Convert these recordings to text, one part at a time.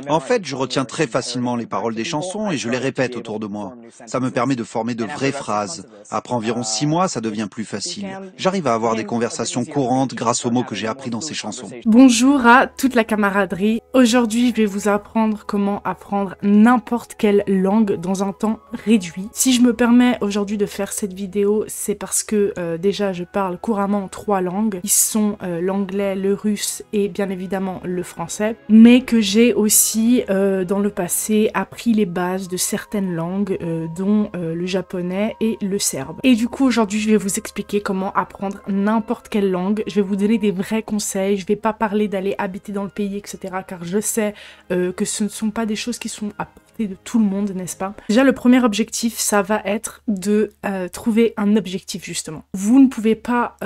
En fait, je retiens très facilement les paroles des chansons et je les répète autour de moi. Ça me permet de former de vraies phrases. Après environ 6 mois, ça devient plus facile. J'arrive à avoir des conversations courantes grâce aux mots que j'ai appris dans ces chansons. Bonjour à toute la camaraderie. Aujourd'hui, je vais vous apprendre comment apprendre n'importe quelle langue dans un temps réduit. Si je me permets aujourd'hui de faire cette vidéo, c'est parce que déjà je parle couramment 3 langues, qui sont l'anglais, le russe et bien évidemment le français, mais que j'ai aussi dans le passé appris les bases de certaines langues, dont le japonais et le serbe. Et du coup, aujourd'hui, je vais vous expliquer comment apprendre n'importe quelle langue. Je vais vous donner des vrais conseils. Je vais pas parler d'aller habiter dans le pays, etc. car je sais que ce ne sont pas des choses qui sont à portée de tout le monde, n'est-ce pas? Déjà, le premier objectif, ça va être de trouver un objectif, justement. Vous ne pouvez pas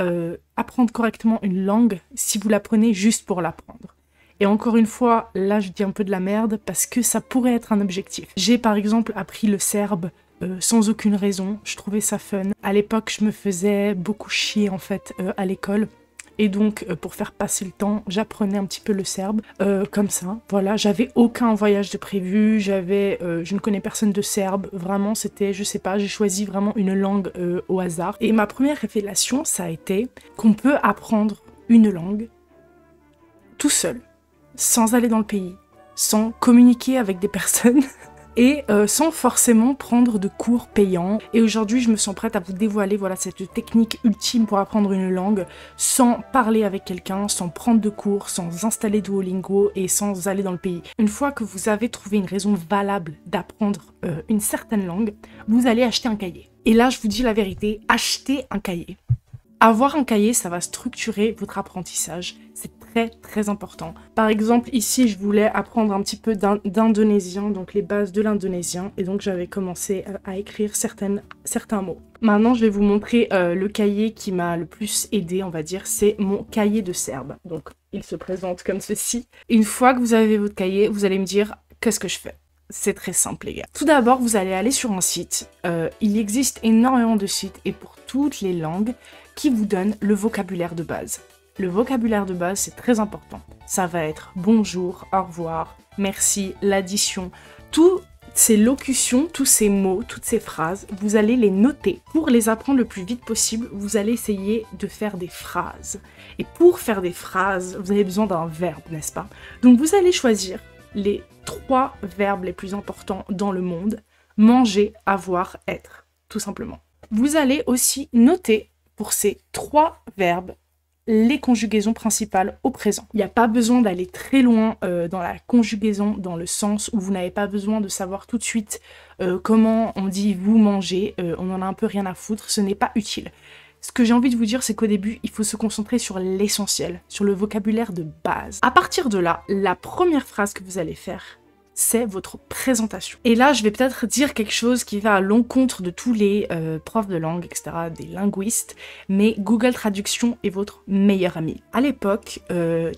apprendre correctement une langue si vous l'apprenez juste pour l'apprendre. Et encore une fois, là je dis un peu de la merde parce que ça pourrait être un objectif. J'ai par exemple appris le serbe sans aucune raison, je trouvais ça fun. À l'époque, je me faisais beaucoup chier en fait à l'école. Et donc, pour faire passer le temps, j'apprenais un petit peu le serbe, comme ça. Voilà, j'avais aucun voyage de prévu, je ne connais personne de serbe. Vraiment, c'était, je sais pas, j'ai choisi vraiment une langue au hasard. Et ma première révélation, ça a été qu'on peut apprendre une langue tout seul, sans aller dans le pays, sans communiquer avec des personnes et sans forcément prendre de cours payants. Et aujourd'hui, je me sens prête à vous dévoiler voilà, cette technique ultime pour apprendre une langue sans parler avec quelqu'un, sans prendre de cours, sans installer Duolingo et sans aller dans le pays. Une fois que vous avez trouvé une raison valable d'apprendre une certaine langue, vous allez acheter un cahier. Et là, je vous dis la vérité, achetez un cahier. Avoir un cahier, ça va structurer votre apprentissage. C'est très important. Par exemple, ici, je voulais apprendre un petit peu d'indonésien, donc les bases de l'indonésien, et donc j'avais commencé à écrire certains mots. Maintenant, je vais vous montrer le cahier qui m'a le plus aidé, on va dire, c'est mon cahier de serbe. Donc, il se présente comme ceci. Une fois que vous avez votre cahier, vous allez me dire, qu'est-ce que je fais ? C'est très simple, les gars. Tout d'abord, vous allez aller sur un site. Il existe énormément de sites, et pour toutes les langues, qui vous donnent le vocabulaire de base. Le vocabulaire de base, c'est très important. Ça va être bonjour, au revoir, merci, l'addition. Toutes ces locutions, tous ces mots, toutes ces phrases, vous allez les noter. Pour les apprendre le plus vite possible, vous allez essayer de faire des phrases. Et pour faire des phrases, vous avez besoin d'un verbe, n'est-ce pas? Donc vous allez choisir les 3 verbes les plus importants dans le monde. Manger, avoir, être, tout simplement. Vous allez aussi noter pour ces 3 verbes les conjugaisons principales au présent. Il n'y a pas besoin d'aller très loin dans la conjugaison, dans le sens où vous n'avez pas besoin de savoir tout de suite comment on dit vous mangez, on en a un peu rien à foutre, ce n'est pas utile. Ce que j'ai envie de vous dire, c'est qu'au début, il faut se concentrer sur l'essentiel, sur le vocabulaire de base. À partir de là, la première phrase que vous allez faire, c'est votre présentation. Et là, je vais peut-être dire quelque chose qui va à l'encontre de tous les profs de langue, etc., des linguistes, mais Google Traduction est votre meilleur ami. À l'époque,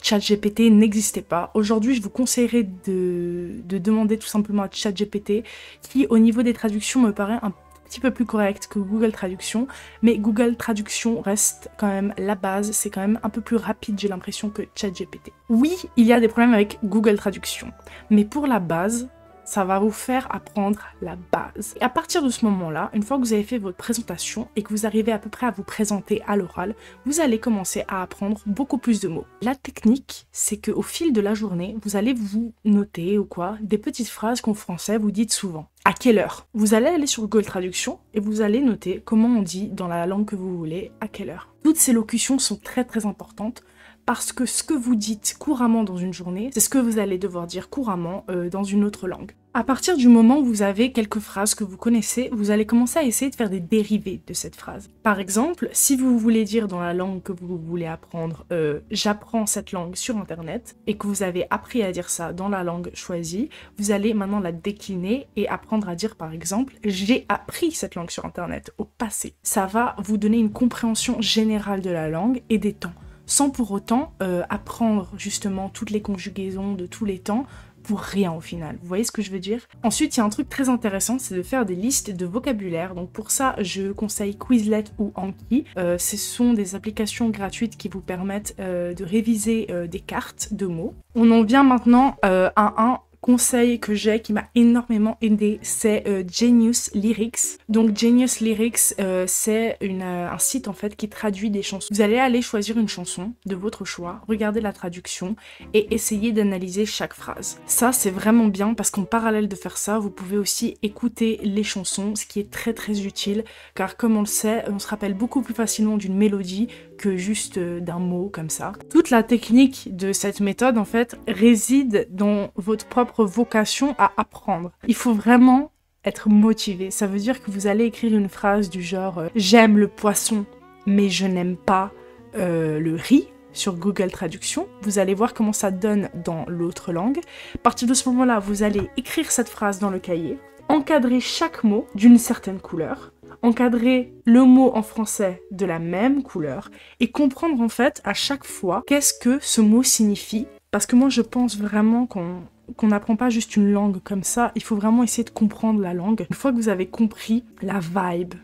ChatGPT n'existait pas. Aujourd'hui, je vous conseillerais de demander tout simplement à ChatGPT, qui, au niveau des traductions, me paraît un petit peu plus correct que Google Traduction, mais Google Traduction reste quand même la base, c'est quand même un peu plus rapide, j'ai l'impression, que ChatGPT. Oui, il y a des problèmes avec Google Traduction, mais pour la base, ça va vous faire apprendre la base. Et à partir de ce moment-là, une fois que vous avez fait votre présentation et que vous arrivez à peu près à vous présenter à l'oral, vous allez commencer à apprendre beaucoup plus de mots. La technique, c'est qu'au fil de la journée, vous allez vous noter ou quoi, des petites phrases qu'en français vous dites souvent. À quelle heure? Vous allez aller sur Google Traduction et vous allez noter comment on dit dans la langue que vous voulez, à quelle heure. Toutes ces locutions sont très importantes parce que ce que vous dites couramment dans une journée, c'est ce que vous allez devoir dire couramment dans une autre langue. À partir du moment où vous avez quelques phrases que vous connaissez, vous allez commencer à essayer de faire des dérivés de cette phrase. Par exemple, si vous voulez dire dans la langue que vous voulez apprendre « j'apprends cette langue sur internet » et que vous avez appris à dire ça dans la langue choisie, vous allez maintenant la décliner et apprendre à dire par exemple « j'ai appris cette langue sur internet » au passé. Ça va vous donner une compréhension générale de la langue et des temps, sans pour autant apprendre justement toutes les conjugaisons de tous les temps pour rien au final. Vous voyez ce que je veux dire? Ensuite, il y a un truc très intéressant, c'est de faire des listes de vocabulaire. Donc pour ça, je conseille Quizlet ou Anki. Ce sont des applications gratuites qui vous permettent de réviser des cartes de mots. On en vient maintenant à un conseil que j'ai qui m'a énormément aidé, c'est Genius Lyrics. Donc Genius Lyrics, c'est un site en fait qui traduit des chansons. Vous allez aller choisir une chanson de votre choix, regarder la traduction et essayer d'analyser chaque phrase. Ça c'est vraiment bien parce qu'en parallèle de faire ça, vous pouvez aussi écouter les chansons, ce qui est très très utile car comme on le sait, on se rappelle beaucoup plus facilement d'une mélodie que juste d'un mot comme ça. Toute la technique de cette méthode en fait réside dans votre propre vocation à apprendre. Il faut vraiment être motivé. Ça veut dire que vous allez écrire une phrase du genre j'aime le poisson mais je n'aime pas le riz sur Google Traduction. Vous allez voir comment ça donne dans l'autre langue. À partir de ce moment-là, vous allez écrire cette phrase dans le cahier, encadrer chaque mot d'une certaine couleur, encadrer le mot en français de la même couleur et comprendre en fait à chaque fois qu'est-ce que ce mot signifie. Parce que moi je pense vraiment qu'on n'apprend pas juste une langue comme ça, il faut vraiment essayer de comprendre la langue. Une fois que vous avez compris la vibe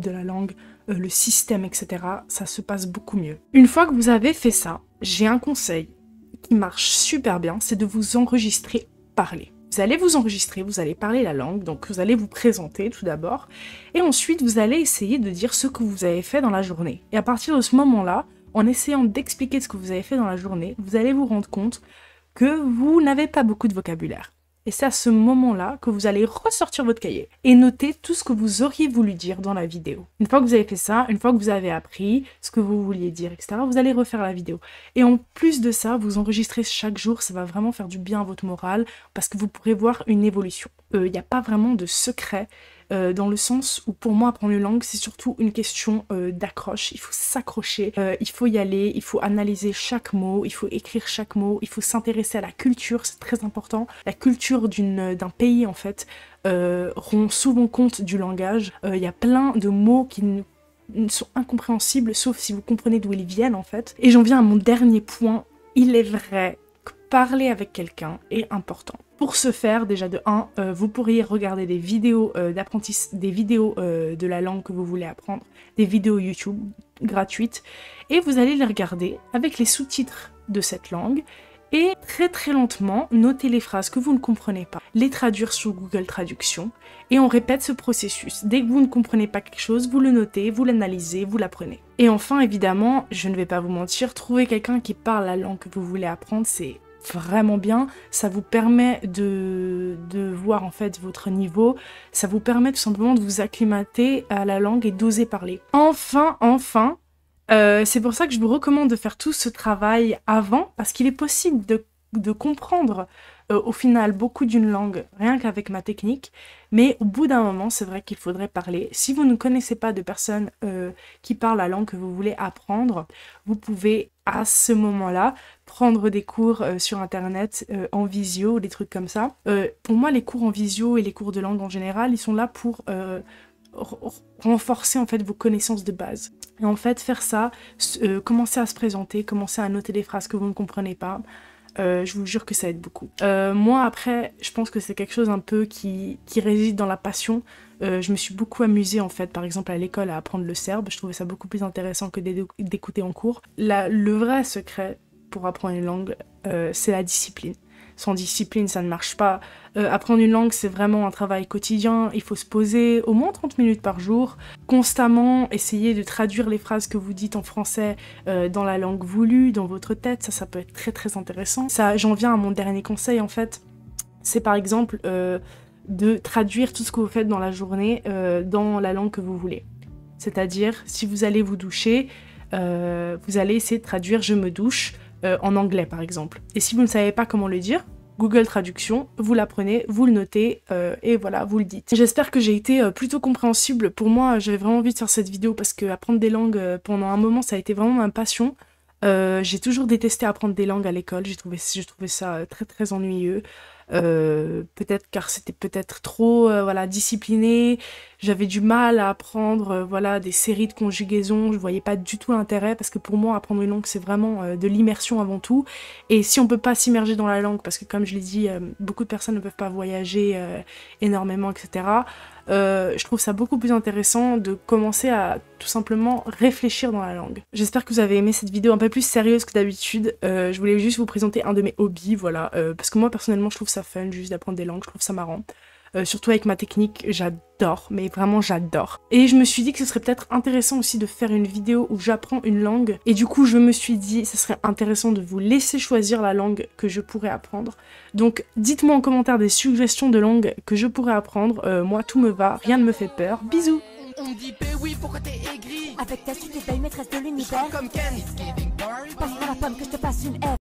de la langue, le système, etc., ça se passe beaucoup mieux. Une fois que vous avez fait ça, j'ai un conseil qui marche super bien, c'est de vous enregistrer parler. Vous allez vous enregistrer, vous allez parler la langue, donc vous allez vous présenter tout d'abord, et ensuite vous allez essayer de dire ce que vous avez fait dans la journée. Et à partir de ce moment-là, en essayant d'expliquer ce que vous avez fait dans la journée, vous allez vous rendre compte que vous n'avez pas beaucoup de vocabulaire. Et c'est à ce moment-là que vous allez ressortir votre cahier et noter tout ce que vous auriez voulu dire dans la vidéo. Une fois que vous avez fait ça, une fois que vous avez appris ce que vous vouliez dire, etc., vous allez refaire la vidéo. Et en plus de ça, vous enregistrez chaque jour, ça va vraiment faire du bien à votre morale parce que vous pourrez voir une évolution. Il n'y a pas vraiment de secret dans le sens où pour moi apprendre une langue c'est surtout une question d'accroche, il faut s'accrocher, il faut y aller, il faut analyser chaque mot, il faut écrire chaque mot, il faut s'intéresser à la culture, c'est très important. La culture d'un pays en fait rend souvent compte du langage, il y a plein de mots qui sont incompréhensibles sauf si vous comprenez d'où ils viennent en fait. Et j'en viens à mon dernier point, il est vrai que parler avec quelqu'un est important. Pour ce faire, déjà de 1, vous pourriez regarder des vidéos de la langue que vous voulez apprendre, des vidéos YouTube gratuites, et vous allez les regarder avec les sous-titres de cette langue, et très très lentement, noter les phrases que vous ne comprenez pas, les traduire sur Google Traduction, et on répète ce processus. Dès que vous ne comprenez pas quelque chose, vous le notez, vous l'analysez, vous l'apprenez. Et enfin, évidemment, je ne vais pas vous mentir, trouver quelqu'un qui parle la langue que vous voulez apprendre, c'est vraiment bien, ça vous permet de voir en fait votre niveau, ça vous permet tout simplement de vous acclimater à la langue et d'oser parler. Enfin, c'est pour ça que je vous recommande de faire tout ce travail avant, parce qu'il est possible de comprendre au final beaucoup d'une langue, rien qu'avec ma technique, mais au bout d'un moment, c'est vrai qu'il faudrait parler. Si vous ne connaissez pas de personnes qui parlent la langue que vous voulez apprendre, vous pouvez à ce moment-là prendre des cours sur internet en visio, des trucs comme ça. Pour moi, les cours en visio et les cours de langue en général, ils sont là pour renforcer en fait vos connaissances de base. Et en fait, faire ça, commencer à se présenter, commencer à noter des phrases que vous ne comprenez pas, je vous jure que ça aide beaucoup. Moi, après, je pense que c'est quelque chose un peu qui réside dans la passion. Je me suis beaucoup amusée, en fait, par exemple, à l'école, à apprendre le serbe. Je trouvais ça beaucoup plus intéressant que d'écouter en cours. Le vrai secret pour apprendre une langue, c'est la discipline. Sans discipline, ça ne marche pas. Apprendre une langue, c'est vraiment un travail quotidien. Il faut se poser au moins 30 minutes par jour, constamment essayer de traduire les phrases que vous dites en français dans la langue voulue, dans votre tête. Ça peut être très très intéressant. Ça, j'en viens à mon dernier conseil, en fait. C'est par exemple de traduire tout ce que vous faites dans la journée dans la langue que vous voulez. C'est-à-dire, si vous allez vous doucher, vous allez essayer de traduire « je me douche » en anglais par exemple. Et si vous ne savez pas comment le dire, Google Traduction, vous l'apprenez, vous le notez et voilà, vous le dites. J'espère que j'ai été plutôt compréhensible. Pour moi, j'avais vraiment envie de faire cette vidéo parce que apprendre des langues pendant un moment, ça a été vraiment ma passion. J'ai toujours détesté apprendre des langues à l'école, j'ai trouvé ça très très ennuyeux. peut-être car c'était peut-être trop voilà, discipliné, j'avais du mal à apprendre voilà, des séries de conjugaisons, je voyais pas du tout l'intérêt parce que pour moi apprendre une langue c'est vraiment de l'immersion avant tout, et si on peut pas s'immerger dans la langue, parce que comme je l'ai dit, beaucoup de personnes ne peuvent pas voyager énormément, etc. Je trouve ça beaucoup plus intéressant de commencer à tout simplement réfléchir dans la langue. J'espère que vous avez aimé cette vidéo un peu plus sérieuse que d'habitude. Je voulais juste vous présenter un de mes hobbies, voilà, parce que moi personnellement je trouve ça fun juste d'apprendre des langues, je trouve ça marrant. Surtout avec ma technique, j'adore, mais vraiment j'adore. Et je me suis dit que ce serait peut-être intéressant aussi de faire une vidéo où j'apprends une langue. Et du coup, je me suis dit, ce serait intéressant de vous laisser choisir la langue que je pourrais apprendre. Donc, dites-moi en commentaire des suggestions de langues que je pourrais apprendre. Moi, tout me va, rien ne me fait peur. Bisous! On me dit, oui, pourquoi t'es aigri? Avec ta suite et belle maîtresse de l'univers. Comme Ken. Passe par la pomme que je te passe une F.